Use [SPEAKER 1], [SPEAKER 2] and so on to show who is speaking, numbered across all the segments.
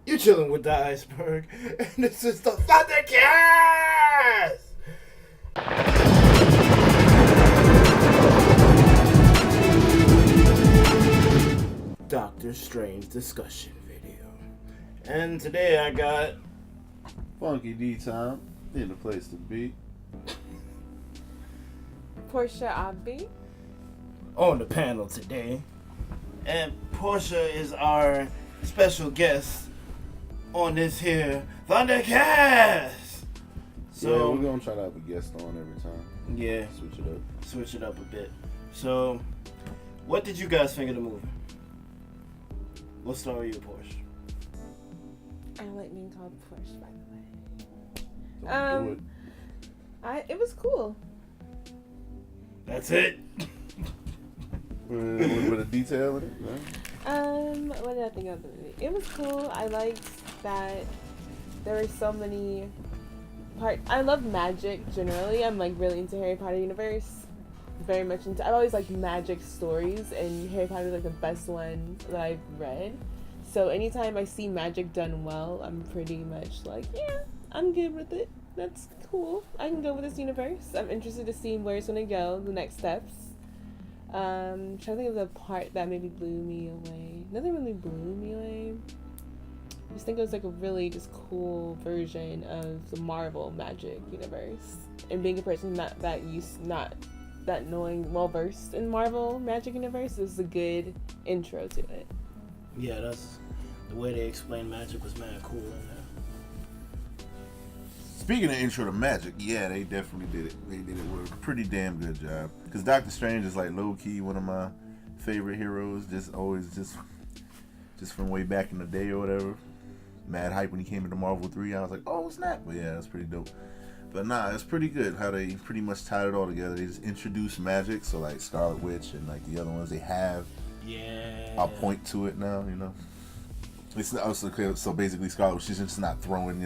[SPEAKER 1] You're chilling with the Iceberg, and this is the Thundercast! Doctor Strange discussion video. And today I got
[SPEAKER 2] Funky D time in the place to be.
[SPEAKER 3] Portia Abby.
[SPEAKER 1] on the panel today. And Portia is our special guest on this here Thundercast. So
[SPEAKER 2] we're gonna try to have a guest on every time.
[SPEAKER 1] Yeah, switch it up a bit. So, what did you guys think of the movie? We'll start with you, Portia.
[SPEAKER 3] I like being called Portia, by the way.
[SPEAKER 2] Don't do it.
[SPEAKER 3] It was cool.
[SPEAKER 1] That's it.
[SPEAKER 2] With a detail in it, right?
[SPEAKER 3] What did I think of the movie? It was cool. I liked that there were so many parts. I love magic generally. I'm like really into Harry Potter universe. Very much into. I've always liked magic stories, and Harry Potter is like the best one that I've read. So anytime I see magic done well, I'm pretty much like, yeah, I'm good with it. That's cool. I can go with this universe. I'm interested to see where it's gonna go, the next steps. Trying to think of the part that maybe blew me away. Nothing really blew me away. I just think it was like a really just cool version of the Marvel magic universe. And being a person not that knowing well versed in Marvel magic universe is a good intro to it.
[SPEAKER 1] Yeah, that's the way they explained magic was mad cool in there.
[SPEAKER 2] Speaking of intro to magic, yeah, they definitely did it. They did it with a pretty damn good job. Because Doctor Strange is like low key one of my favorite heroes. Just from way back in the day or whatever. Mad hype when he came into Marvel 3. I was like, oh snap! But yeah, that's pretty dope. But nah, it's pretty good how they pretty much tied it all together. They just introduced magic, so like Scarlet Witch and like the other ones they have.
[SPEAKER 1] Yeah.
[SPEAKER 2] I'll point to it now, you know. It's also so basically Scarlet Witch, she's just not throwing,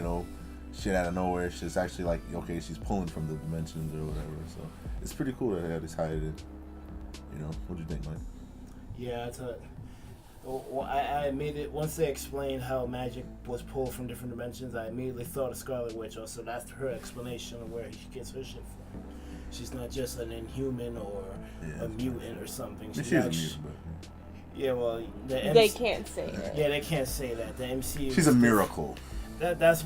[SPEAKER 2] shit out of nowhere. She's actually like, okay, she's pulling from the dimensions or whatever. So it's pretty cool that they had this hided in. What do you think, Mike?
[SPEAKER 1] Yeah, I made it once they explained how magic was pulled from different dimensions. I immediately thought of Scarlet Witch. Also, that's her explanation of where she gets her shit from. She's not just an inhuman or a mutant or something.
[SPEAKER 2] She's a mutant, but
[SPEAKER 1] yeah, well,
[SPEAKER 3] they can't say that.
[SPEAKER 1] Yeah, they can't say that. The MCU.
[SPEAKER 2] She's a miracle.
[SPEAKER 1] That's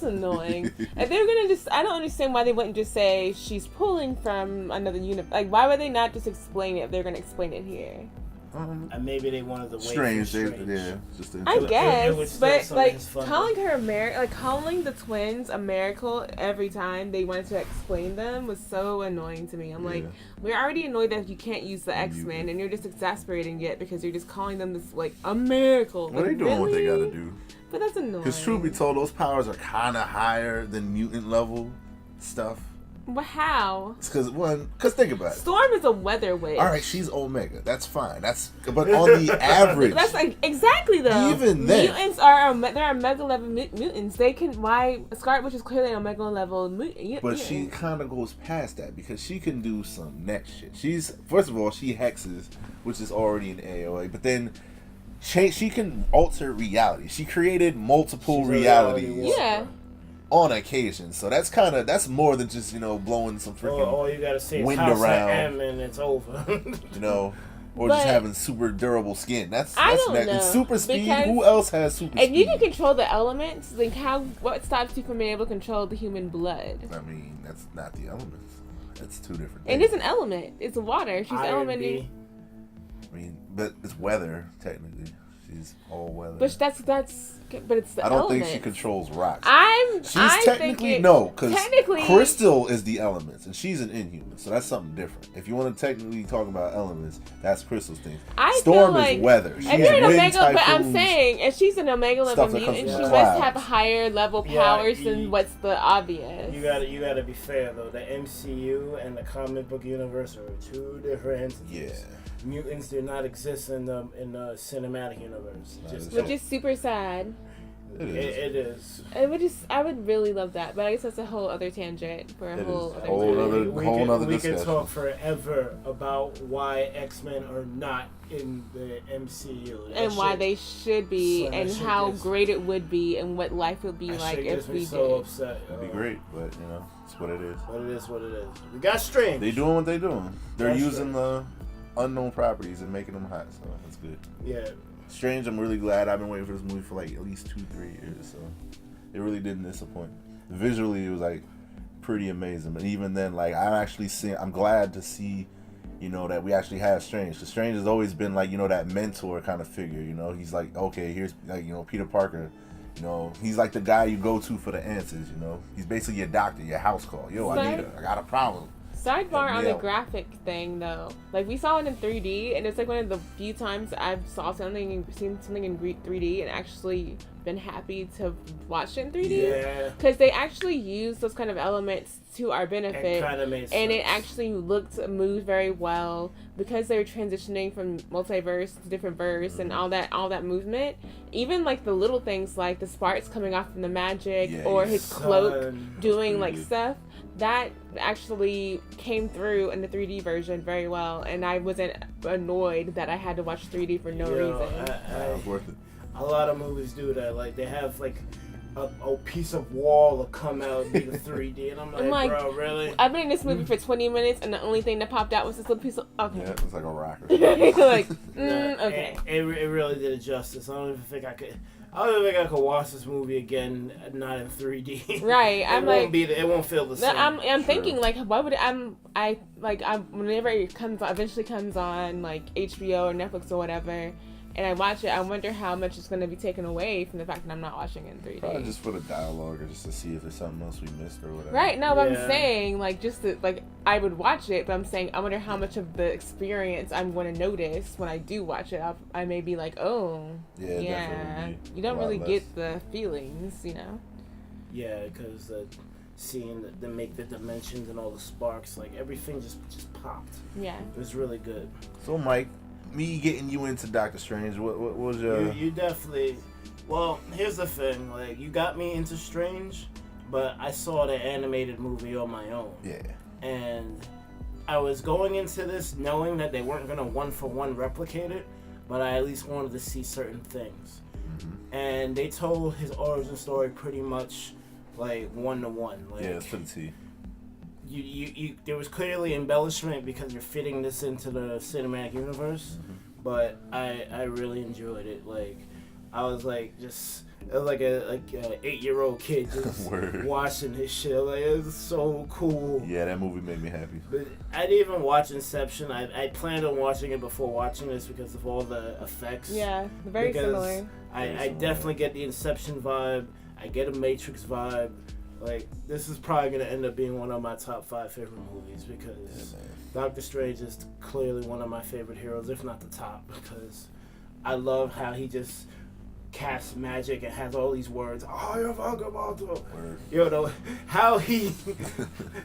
[SPEAKER 3] annoying. If they're gonna I don't understand why they wouldn't just say she's pulling from another universe. Like, why would they not just explain it if they're gonna explain it here?
[SPEAKER 1] And maybe they wanted to wait
[SPEAKER 3] Strange.
[SPEAKER 1] for Strange.
[SPEAKER 3] I guess, but like calling her calling the twins a miracle every time they wanted to explain them was so annoying to me. I'm like, we're already annoyed that you can't use the X-Men, and you're just exasperating it because you're just calling them this like a miracle.
[SPEAKER 2] Well, they doing what they gotta do.
[SPEAKER 3] But that's annoying.
[SPEAKER 2] Because truth be told, those powers are kind of higher than mutant level stuff.
[SPEAKER 3] But how?
[SPEAKER 2] Because think about it.
[SPEAKER 3] Storm is a weather witch.
[SPEAKER 2] All right, she's Omega. That's fine. But on the average,
[SPEAKER 3] that's like exactly though.
[SPEAKER 2] Even then,
[SPEAKER 3] mutants are Omega level mutants. They can. Why Scarlet Witch is clearly an Omega level mutant.
[SPEAKER 2] But she kind of goes past that because she can do some next shit. First of all, she hexes, which is already an AOA. But then she can alter reality. She created multiple realities.
[SPEAKER 3] Yeah.
[SPEAKER 2] On occasion, so that's more than just blowing some freaking
[SPEAKER 1] all you gotta say
[SPEAKER 2] wind
[SPEAKER 1] is
[SPEAKER 2] around,
[SPEAKER 1] M and it's over.
[SPEAKER 2] Or just having super durable skin. That's
[SPEAKER 3] I don't
[SPEAKER 2] next.
[SPEAKER 3] know.
[SPEAKER 2] And super speed. Who else has super speed?
[SPEAKER 3] If you can control the elements, then what stops you from being able to control the human blood?
[SPEAKER 2] I mean, that's not the elements. That's two different
[SPEAKER 3] things.
[SPEAKER 2] It
[SPEAKER 3] is an element. It's water. She's elementing.
[SPEAKER 2] I mean, but it's weather technically. She's all weather.
[SPEAKER 3] But but it's the
[SPEAKER 2] I don't
[SPEAKER 3] elements.
[SPEAKER 2] think she controls rocks.
[SPEAKER 3] She's
[SPEAKER 2] technically no, because Crystal is the elements, and she's an inhuman, so that's something different. If you want to technically talk about elements, that's Crystal's thing. Storm is weather. She's
[SPEAKER 3] but I'm saying, if she's an Omega level mutant, she must have higher level powers than what's the obvious.
[SPEAKER 1] You gotta be fair though. The MCU and the comic book universe are two different entities. Yeah. Mutants do not exist in the cinematic universe,
[SPEAKER 3] which is super sad.
[SPEAKER 1] It is.
[SPEAKER 3] I would really love that, but I guess that's a whole other tangent for a whole other time.
[SPEAKER 2] whole other
[SPEAKER 1] we
[SPEAKER 2] discussion.
[SPEAKER 1] could talk forever about why X-Men are not in the MCU.
[SPEAKER 3] And why they should be,
[SPEAKER 1] So that
[SPEAKER 3] and
[SPEAKER 1] shit
[SPEAKER 3] how
[SPEAKER 1] gets-
[SPEAKER 3] great it would be, and what life would be
[SPEAKER 1] that
[SPEAKER 3] like
[SPEAKER 1] shit
[SPEAKER 3] if
[SPEAKER 1] gets
[SPEAKER 3] we
[SPEAKER 1] me
[SPEAKER 3] did.
[SPEAKER 1] so upset.
[SPEAKER 2] It'd be great, but it's what it is.
[SPEAKER 1] But it is what it is. We got Strange.
[SPEAKER 2] They doing what they doing. They're
[SPEAKER 1] That's
[SPEAKER 2] using
[SPEAKER 1] right.
[SPEAKER 2] the unknown properties and making them hot, so that's good.
[SPEAKER 1] Yeah.
[SPEAKER 2] Strange, I'm really glad. I've been waiting for this movie for like at least 2-3 years, so it really didn't disappoint. Visually, it was like pretty amazing, but even then, like I'm glad to see, that we actually have Strange. Because Strange has always been like, that mentor kind of figure. He's like, okay, here's like, Peter Parker. He's like the guy you go to for the answers. He's basically your doctor, your house call. Yo, I got a problem.
[SPEAKER 3] Sidebar on the
[SPEAKER 2] Yeah.
[SPEAKER 3] graphic thing though, like we saw it in 3D, and it's like one of the few times I've seen something in 3D and actually been happy to watch it in 3D.
[SPEAKER 1] Yeah.
[SPEAKER 3] Because they actually use those kind of elements to our benefit,
[SPEAKER 1] It kind of made sense.
[SPEAKER 3] and it actually moved very well because they're transitioning from multiverse to different verse and all that movement. Even like the little things like the sparks coming off from the magic or his cloak doing like stuff. That actually came through in the 3D version very well, and I wasn't annoyed that I had to watch 3D for no reason.
[SPEAKER 2] It was worth it.
[SPEAKER 1] A lot of movies do that. Like they have like a piece of wall will come out and be the 3D, and I'm like, bro, really?
[SPEAKER 3] I've been in this movie for 20 minutes, and the only thing that popped out was this little piece of
[SPEAKER 2] Yeah, it was like a rock or something.
[SPEAKER 3] like,
[SPEAKER 1] Yeah,
[SPEAKER 3] okay.
[SPEAKER 1] It really did it justice. I don't even think I could watch this movie again, not in 3D.
[SPEAKER 3] Right,
[SPEAKER 1] It won't feel the same.
[SPEAKER 3] I'm thinking like, why would whenever it eventually comes on like HBO or Netflix or whatever, and I watch it, I wonder how much is going to be taken away from the fact that I'm not watching it in 3D.
[SPEAKER 2] Probably just for the dialogue or just to see if there's something else we missed or whatever.
[SPEAKER 3] Right, no, but
[SPEAKER 1] Yeah.
[SPEAKER 3] I'm saying, like, just to, like, I would watch it, but I'm saying, I wonder how much of the experience I'm going to notice when I do watch it. I may be like, oh,
[SPEAKER 2] Yeah, definitely
[SPEAKER 3] you don't
[SPEAKER 2] a lot
[SPEAKER 3] really
[SPEAKER 2] less.
[SPEAKER 3] get the feelings,
[SPEAKER 1] Yeah, because seeing them make the dimensions and all the sparks, like everything just popped.
[SPEAKER 3] Yeah.
[SPEAKER 1] It was really good.
[SPEAKER 2] So, Mike, me getting you into Doctor Strange, what was your...
[SPEAKER 1] You definitely. Well, here's the thing. Like, you got me into Strange, but I saw the animated movie on my own.
[SPEAKER 2] Yeah.
[SPEAKER 1] And I was going into this knowing that they weren't going to one-for-one replicate it, but I at least wanted to see certain things.
[SPEAKER 2] Mm-hmm.
[SPEAKER 1] And they told his origin story pretty much, like, one-to-one. Like,
[SPEAKER 2] Yeah, it's to the T.
[SPEAKER 1] You there was clearly embellishment because you're fitting this into the cinematic universe, but I really enjoyed it. Like, I was like it was like a 8-year-old kid just watching this shit. Like, it was so cool.
[SPEAKER 2] Yeah, that movie made me happy.
[SPEAKER 1] But I didn't even watch Inception. I planned on watching it before watching this because of all the effects.
[SPEAKER 3] Yeah, very similar.
[SPEAKER 1] I definitely get the Inception vibe. I get a Matrix vibe. Like, this is probably going to end up being one of my top 5 favorite movies because Doctor Strange is clearly one of my favorite heroes, if not the top, because I love how he just casts magic and has all these words. Oh, you're how he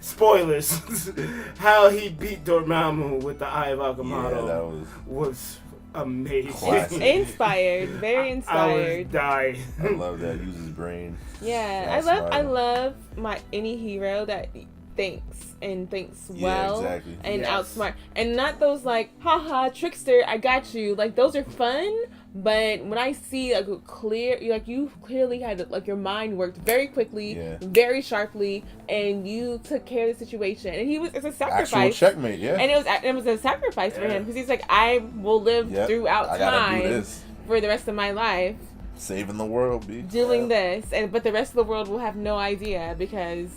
[SPEAKER 1] spoilers, how he beat Dormammu with the Eye of Agamotto.
[SPEAKER 2] Yeah, that was
[SPEAKER 1] amazing.
[SPEAKER 2] Classic.
[SPEAKER 3] Inspired, very inspired.
[SPEAKER 1] I was dying.
[SPEAKER 2] I love that. Use his brain.
[SPEAKER 3] Yeah, I love any hero that thinks well
[SPEAKER 2] exactly.
[SPEAKER 3] and
[SPEAKER 1] Yes.
[SPEAKER 3] outsmart, and not those like haha trickster I got you, like those are fun, but when I see like you clearly had like your mind worked very quickly, very sharply, and you took care of the situation, and it's a sacrifice.
[SPEAKER 2] Actual checkmate, yeah.
[SPEAKER 3] And it was a sacrifice for him because he's like, I will live throughout time for the rest of my life.
[SPEAKER 2] Saving the world, B.
[SPEAKER 3] Doing this, but the rest of the world will have no idea because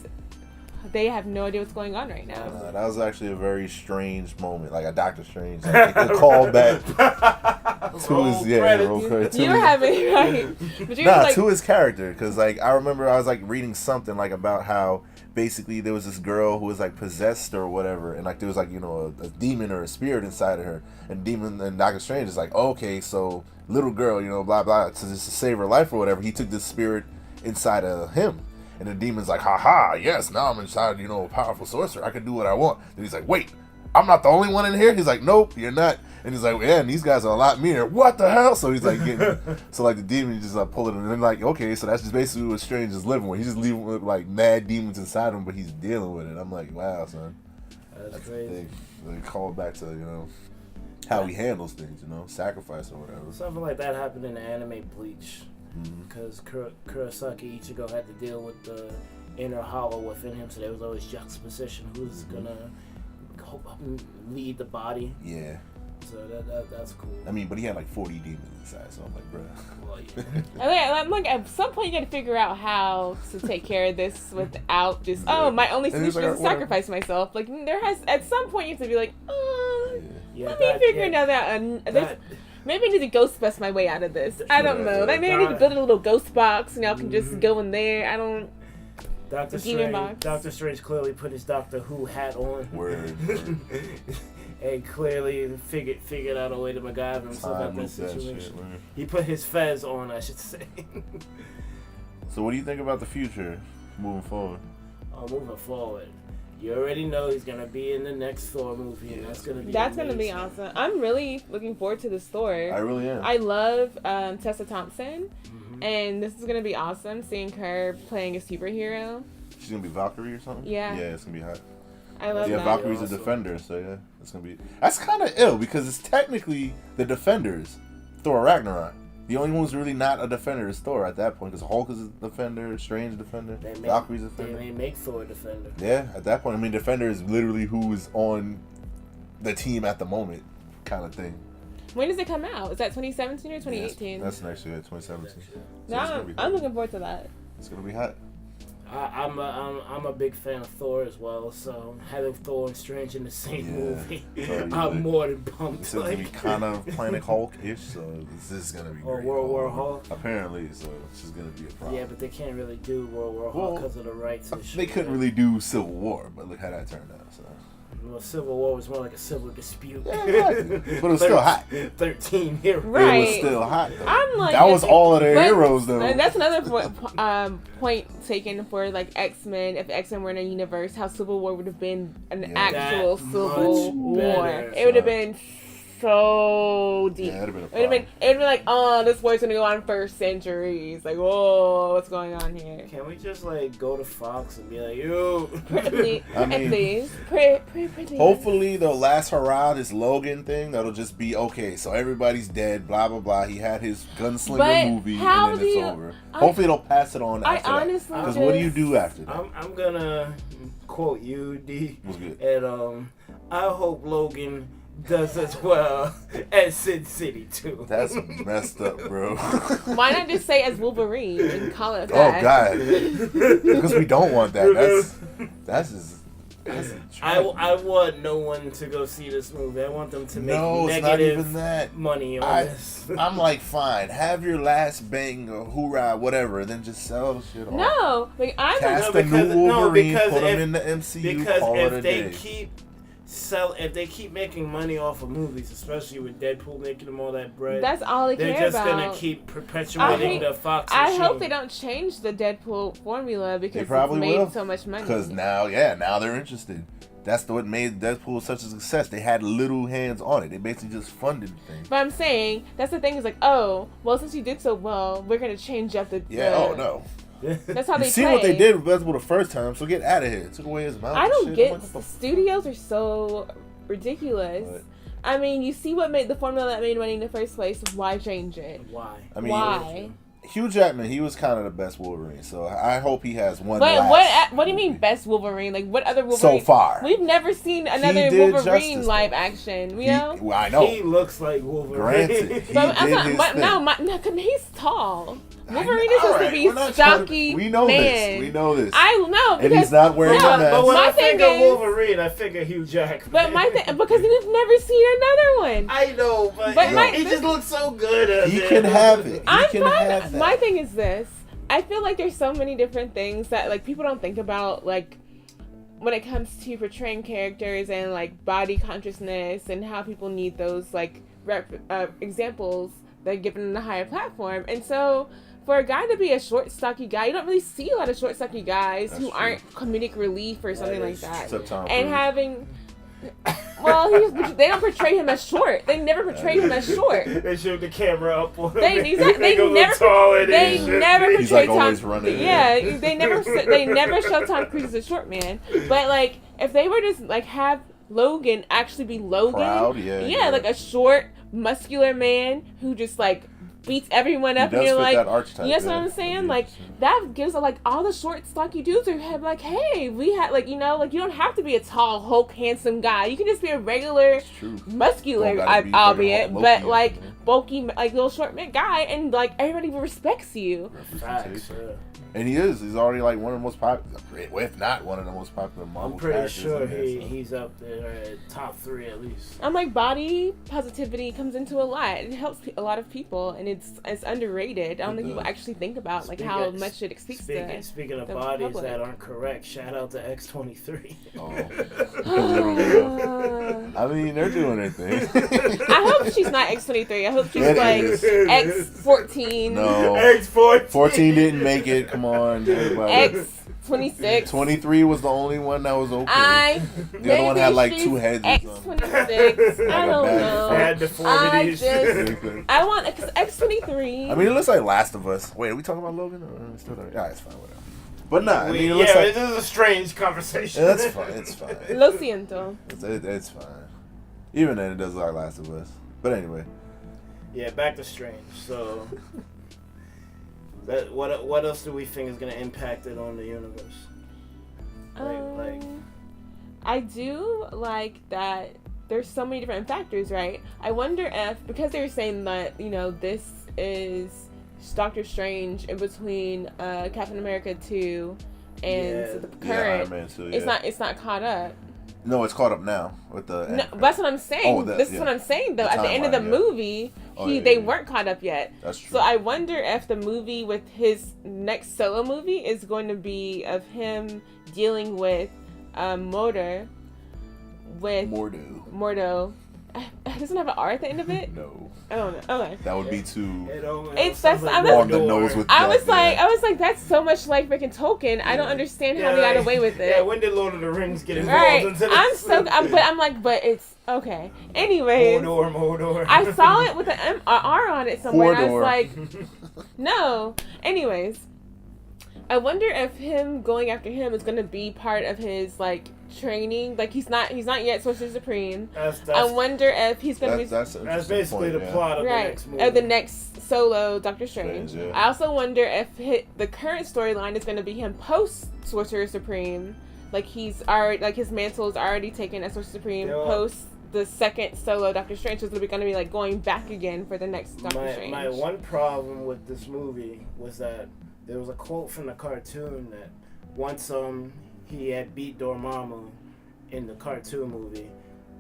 [SPEAKER 3] they have no idea what's going on right now.
[SPEAKER 2] That was actually a very strange moment, like a Doctor Strange. Like, a call back to his roll credit.
[SPEAKER 3] You were having right, but you were like,
[SPEAKER 2] to his character, because like I remember I was like reading something like about how basically there was this girl who was like possessed or whatever, and like there was like a demon or a spirit inside of her, and Doctor Strange is like, okay, so little girl, blah blah, to just save her life or whatever, he took this spirit inside of him. And the demon's like, haha, yes, now I'm inside, a powerful sorcerer. I can do what I want. And he's like, wait, I'm not the only one in here. He's like, nope, you're not. And he's like, yeah, and these guys are a lot meaner. What the hell? So he's like getting, so like the demon just like pulling him, and then like, okay, so that's just basically what Strange is living with. He's just living with like mad demons inside him, but he's dealing with it. I'm like, wow, son.
[SPEAKER 1] That's crazy.
[SPEAKER 2] They call back to, you know, how he handles things, you know, sacrifice or whatever.
[SPEAKER 1] Something like that happened in the anime Bleach, because Kurosaki Ichigo had to deal with the inner hollow within him, so there was always juxtaposition who's gonna lead the body.
[SPEAKER 2] Yeah.
[SPEAKER 1] So that's cool.
[SPEAKER 2] I mean, but he had like 40 demons inside, so I'm like, bruh.
[SPEAKER 1] Well, yeah.
[SPEAKER 3] I'm like, at some point you got to figure out how to take care of this without just, my only solution is to sacrifice myself. Like, at some point you have to be like, let me figure another out. Maybe I need to ghost bust my way out of this. I don't know. Like, maybe I need to build a little ghost box and y'all can just go in there. I don't.
[SPEAKER 1] Doctor Strange clearly put his Doctor Who hat on.
[SPEAKER 2] Word.
[SPEAKER 1] And clearly figured out a way to MacGyver himself out that situation. He put his fez on, I should say.
[SPEAKER 2] So what do you think about the future moving forward?
[SPEAKER 1] Moving forward, you already know he's gonna be in the next Thor movie, and that's gonna be awesome.
[SPEAKER 3] I'm really looking forward to this Thor.
[SPEAKER 2] I really am.
[SPEAKER 3] I love Tessa Thompson, and this is gonna be awesome seeing her playing a superhero.
[SPEAKER 2] She's gonna be Valkyrie or something.
[SPEAKER 3] Yeah,
[SPEAKER 2] it's gonna be hot.
[SPEAKER 3] I love that.
[SPEAKER 2] Valkyrie's a defender, so yeah, it's gonna be. That's kind of ill because it's technically the defenders, Thor Ragnarok. The only one who's really not a defender is Thor at that point, because Hulk is a defender, Strange a defender, Valkyrie's a defender.
[SPEAKER 1] They may make Thor a defender.
[SPEAKER 2] Yeah, at that point, I mean, defender is literally who is on the team at the moment, kind of thing.
[SPEAKER 3] When does it come out? Is that 2017 or 2018?
[SPEAKER 2] That's next year, 2017. So
[SPEAKER 3] I'm looking forward to that.
[SPEAKER 2] It's gonna be hot.
[SPEAKER 1] I'm a big fan of Thor as well, so having Thor and Strange in the same movie, I'm more than pumped.
[SPEAKER 2] It's gonna be kind of Planet Hulk-ish, so this is gonna be great.
[SPEAKER 1] World War Hulk?
[SPEAKER 2] Apparently, so it's just gonna be a problem.
[SPEAKER 1] Yeah, but they can't really do World War Hulk because of the rights.
[SPEAKER 2] They couldn't really do Civil War, but look how that turned out. So.
[SPEAKER 1] Well, Civil War was more like a civil dispute.
[SPEAKER 2] Yeah, exactly. But it was still hot.
[SPEAKER 1] 13 heroes.
[SPEAKER 3] Right.
[SPEAKER 2] It was still hot, though.
[SPEAKER 3] I'm like,
[SPEAKER 2] that was all of their heroes, though.
[SPEAKER 3] And that's another point taken for, like, X-Men. If X-Men were in a universe, how Civil War would have been an actual Civil War. It would have been so deep.
[SPEAKER 2] Yeah, it'd
[SPEAKER 3] have been like, oh, this war's gonna go on for centuries. Like, whoa, what's going on here?
[SPEAKER 1] Can we just like go to Fox and be like, yo?
[SPEAKER 3] Please.
[SPEAKER 2] Hopefully the last hurrah, this Logan thing, that'll just be okay. So everybody's dead, blah blah blah. He had his gunslinger movie, and then it's over. Hopefully they'll pass it on after that. Because what do you do after that?
[SPEAKER 1] I'm gonna quote you, D.
[SPEAKER 2] What's good?
[SPEAKER 1] And I hope Logan does as well as Sin City too.
[SPEAKER 2] That's messed up, bro.
[SPEAKER 3] Why not just say as Wolverine and call it that?
[SPEAKER 2] Oh God, because we don't want that. That's just.
[SPEAKER 1] I want no one to go see this movie. I want them to make negative
[SPEAKER 2] not even that.
[SPEAKER 1] Money on this.
[SPEAKER 2] I'm like, fine, have your last bang or hoorah, whatever, then just sell the shit off.
[SPEAKER 3] No, like
[SPEAKER 2] cast a new Wolverine, put him in the MCU,
[SPEAKER 1] because
[SPEAKER 2] call
[SPEAKER 1] if
[SPEAKER 2] it a
[SPEAKER 1] they
[SPEAKER 2] day.
[SPEAKER 1] If they keep making money off of movies, especially with Deadpool making them all that bread,
[SPEAKER 3] that's all they care about.
[SPEAKER 1] They're just gonna keep perpetuating the Fox
[SPEAKER 3] I
[SPEAKER 1] machine.
[SPEAKER 3] hope they don't change the Deadpool formula because it's made so much money.
[SPEAKER 2] Because now they're interested. That's what made Deadpool such a success. They had little hands on it. They basically just funded things.
[SPEAKER 3] But I'm saying that's the thing is like, oh, well, since you did so well, we're gonna change up the.
[SPEAKER 2] Oh no.
[SPEAKER 3] That's how they
[SPEAKER 2] see what they did with Deadpool the first time, so get out of here. Took away his mouth.
[SPEAKER 3] I don't get studios are so ridiculous. But, I mean, you see what made the formula that made money in the first place. Why change it?
[SPEAKER 1] Why?
[SPEAKER 2] I mean,
[SPEAKER 3] why?
[SPEAKER 2] Hugh Jackman, he was kind of the best Wolverine, so I hope he has one.
[SPEAKER 3] But what do you mean best Wolverine? Like what other Wolverine?
[SPEAKER 2] So far,
[SPEAKER 3] we've never seen another Wolverine live action. You know?
[SPEAKER 2] Well, I know
[SPEAKER 1] he looks like Wolverine.
[SPEAKER 2] Granted,
[SPEAKER 3] he's tall. Wolverine is supposed to be stocky.
[SPEAKER 2] We know
[SPEAKER 3] man.
[SPEAKER 2] this. We know this.
[SPEAKER 3] I know,
[SPEAKER 2] and he's not wearing a mask.
[SPEAKER 1] But when I think of Wolverine, I figure Hugh Jackman.
[SPEAKER 3] But my thing, because we've never seen another one.
[SPEAKER 1] I know, but he just looks so good.
[SPEAKER 2] He can have it.
[SPEAKER 3] My thing is this: I feel like there's so many different things that like people don't think about, like when it comes to portraying characters and like body consciousness and how people need those like examples that are given in a higher platform, and so. For a guy to be a short, stocky guy, you don't really see a lot of short, stocky guys who aren't comedic relief or something like that.
[SPEAKER 2] Except Tom
[SPEAKER 3] and
[SPEAKER 2] Cruise.
[SPEAKER 3] having they don't portray him as short. They never portray him as short.
[SPEAKER 1] They shoot the camera up on him.
[SPEAKER 3] They never
[SPEAKER 2] He's
[SPEAKER 3] portray
[SPEAKER 2] like always running.
[SPEAKER 3] Yeah, they never show Tom Cruise as a short man. But like, if they were just like have Logan actually be Logan,
[SPEAKER 2] Proud,
[SPEAKER 3] like a short, muscular man who just like beats everyone up, and you're like,
[SPEAKER 2] that archetype,
[SPEAKER 3] you know what I'm saying? Like that gives like all the short, stocky dudes who have like, hey, we had like, you know, like you don't have to be a tall, Hulk, handsome guy. You can just be a regular, muscular, albeit, but like bulky, like little short man guy, and like everybody respects you.
[SPEAKER 1] Facts,
[SPEAKER 2] and he's already like one of the most popular, if not one of the most popular Marvel characters.
[SPEAKER 1] I'm pretty sure he's up there at top 3 at least.
[SPEAKER 3] I'm like, body positivity comes into a lot. It helps a lot of people, and it's underrated. I don't think people actually think about like how much it speaks to.
[SPEAKER 1] Speaking of bodies public that aren't correct, shout out to X23.
[SPEAKER 2] I mean, they're doing their thing.
[SPEAKER 3] I hope she's not X23. I hope she's like X14.
[SPEAKER 2] No,
[SPEAKER 1] X14.
[SPEAKER 2] 14 didn't make it. Come on, everybody.
[SPEAKER 3] X26.
[SPEAKER 2] 23 was the only one that was okay. The other one had like 2 heads.
[SPEAKER 3] X26. I don't know.
[SPEAKER 1] They had deformities.
[SPEAKER 3] I want X23.
[SPEAKER 2] I mean, it looks like Last of Us. Wait, are we talking about Logan? Yeah, it's fine, whatever. But nah, I mean, it looks like...
[SPEAKER 1] this is a strange conversation.
[SPEAKER 2] Yeah, that's fine. It's fine.
[SPEAKER 3] Lo siento.
[SPEAKER 2] It's fine. Even then, it does look like Last of Us. But anyway.
[SPEAKER 1] Yeah, back to Strange. So... What else do we think is going to impact it on the universe?
[SPEAKER 3] I do like that there's so many different factors, right? I wonder if, because they were saying that, you know, this is Doctor Strange in between Captain America 2 and the current,
[SPEAKER 2] Iron Man 2,
[SPEAKER 3] it's not caught up.
[SPEAKER 2] No, it's caught up now with the.
[SPEAKER 3] No, that's what I'm saying. This is what I'm saying though. At the end of the movie, they weren't caught up yet.
[SPEAKER 2] That's true.
[SPEAKER 3] So I wonder if the movie with his next solo movie is going to be of him dealing with Mordo. It doesn't have an R at the end of it.
[SPEAKER 2] No.
[SPEAKER 3] I don't know. Okay.
[SPEAKER 2] That would be too.
[SPEAKER 1] On
[SPEAKER 2] the nose with.
[SPEAKER 3] I was like, that's so much like freaking Tolkien. Yeah. I don't understand how they got away with it.
[SPEAKER 1] Yeah, when did Lord of the Rings get involved into this?
[SPEAKER 3] But it's okay. Anyways,
[SPEAKER 1] Mordor.
[SPEAKER 3] I saw it with an R on it somewhere. And I was like, no. Anyways, I wonder if him going after him is going to be part of his like training. Like he's not yet Sorcerer Supreme. I wonder if he's going to be.
[SPEAKER 1] That's basically the plot of the next movie.
[SPEAKER 3] Of the next solo Doctor Strange.
[SPEAKER 2] Yeah.
[SPEAKER 3] I also wonder if the current storyline is going to be him post Sorcerer Supreme. Like he's already his mantle is already taken as Sorcerer Supreme post the second solo Doctor Strange. So it's going to be like going back again for the next Doctor Strange.
[SPEAKER 1] My one problem with this movie was that there was a quote from the cartoon that once he had beat Dormammu in the cartoon movie,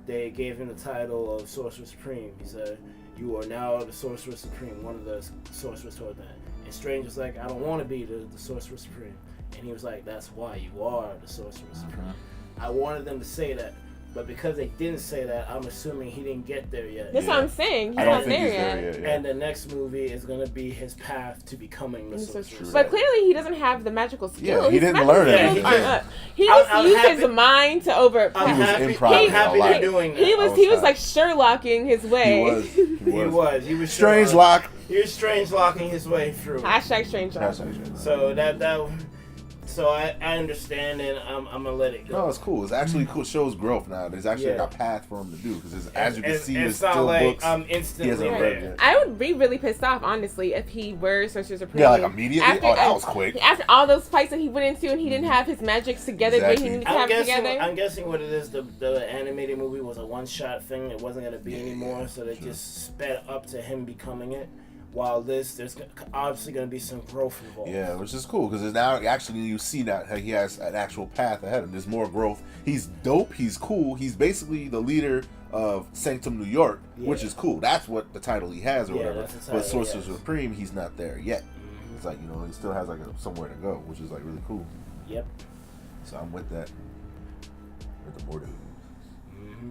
[SPEAKER 1] they gave him the title of Sorcerer Supreme. He said, "You are now the Sorcerer Supreme," one of the sorcerers told that. And Strange was like, "I don't want to be the Sorcerer Supreme." And he was like, "That's why you are the Sorcerer Supreme." I wanted them to say that, but because they didn't say that, I'm assuming he didn't get there yet.
[SPEAKER 3] That's what I'm saying. He's not there yet.
[SPEAKER 1] And the next movie is going to be his path to becoming the Sorcerer.
[SPEAKER 3] But clearly he doesn't have the magical skill.
[SPEAKER 2] Yeah, he didn't learn it.
[SPEAKER 3] He just used his mind to overpower.
[SPEAKER 1] I'm happy doing that.
[SPEAKER 3] He was like Sherlocking his way.
[SPEAKER 1] He was
[SPEAKER 2] Strange lock.
[SPEAKER 1] He was Strange locking his way through.
[SPEAKER 3] # Strange lock.
[SPEAKER 1] So I understand, and I'm gonna let it go.
[SPEAKER 2] No, it's cool. It's actually cool. It shows growth now. There's actually a path for him to do because as you can see, there's still books.
[SPEAKER 1] I'm instantly there.
[SPEAKER 3] I would be really pissed off, honestly, if he were Sorcerer Supreme.
[SPEAKER 2] Yeah, like immediately. That was quick.
[SPEAKER 3] After all those fights that he went into, and he didn't have his magics together, but he needed to have it together.
[SPEAKER 1] I'm guessing what it is. The animated movie was a one-shot thing. It wasn't gonna be anymore, so they just sped up to him becoming it. While there's obviously going to be some growth involved.
[SPEAKER 2] Yeah, which is cool because now actually you see that he has an actual path ahead of him. There's more growth. He's dope. He's cool. He's basically the leader of Sanctum New York, which is cool. That's what the title he has or whatever. But Sorcerer Supreme, he's not there yet. Mm-hmm. It's like, he still has like somewhere to go, which is like really cool.
[SPEAKER 1] Yep.
[SPEAKER 2] So I'm with that. With the Mordo.
[SPEAKER 1] Mm-hmm.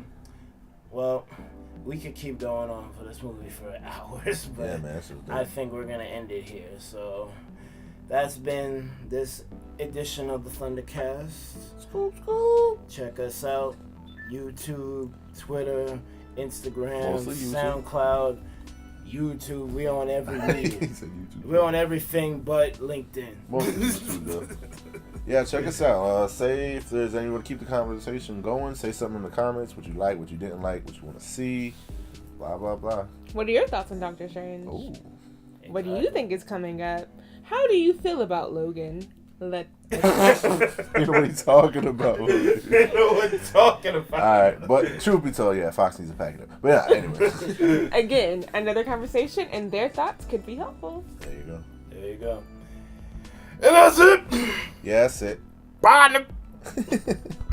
[SPEAKER 1] Well, we could keep going on for this movie for hours, but I think we're going to end it here. So that's been this edition of the Thundercast. Check us out, YouTube, Twitter, Instagram,
[SPEAKER 2] Mostly YouTube.
[SPEAKER 1] SoundCloud, YouTube. We on every
[SPEAKER 2] He
[SPEAKER 1] media.
[SPEAKER 2] said YouTube.
[SPEAKER 1] We're on everything but LinkedIn.
[SPEAKER 2] Mostly YouTube though. Yeah, check us out. Say if there's anyone to keep the conversation going. Say something in the comments. What you like, what you didn't like, what you want to see. Blah blah blah.
[SPEAKER 3] What are your thoughts on Doctor Strange?
[SPEAKER 2] Ooh.
[SPEAKER 3] What do you think is coming up? How do you feel about Logan?
[SPEAKER 2] You know what he's talking about.
[SPEAKER 1] You know what I'm talking about.
[SPEAKER 2] Alright, but truth be told, yeah, Fox needs to pack it up. But yeah, anyway.
[SPEAKER 3] Again, another conversation, and their thoughts could be helpful.
[SPEAKER 2] There you go.
[SPEAKER 1] There you go. And that's it.
[SPEAKER 2] Yeah, that's it.
[SPEAKER 1] Bye.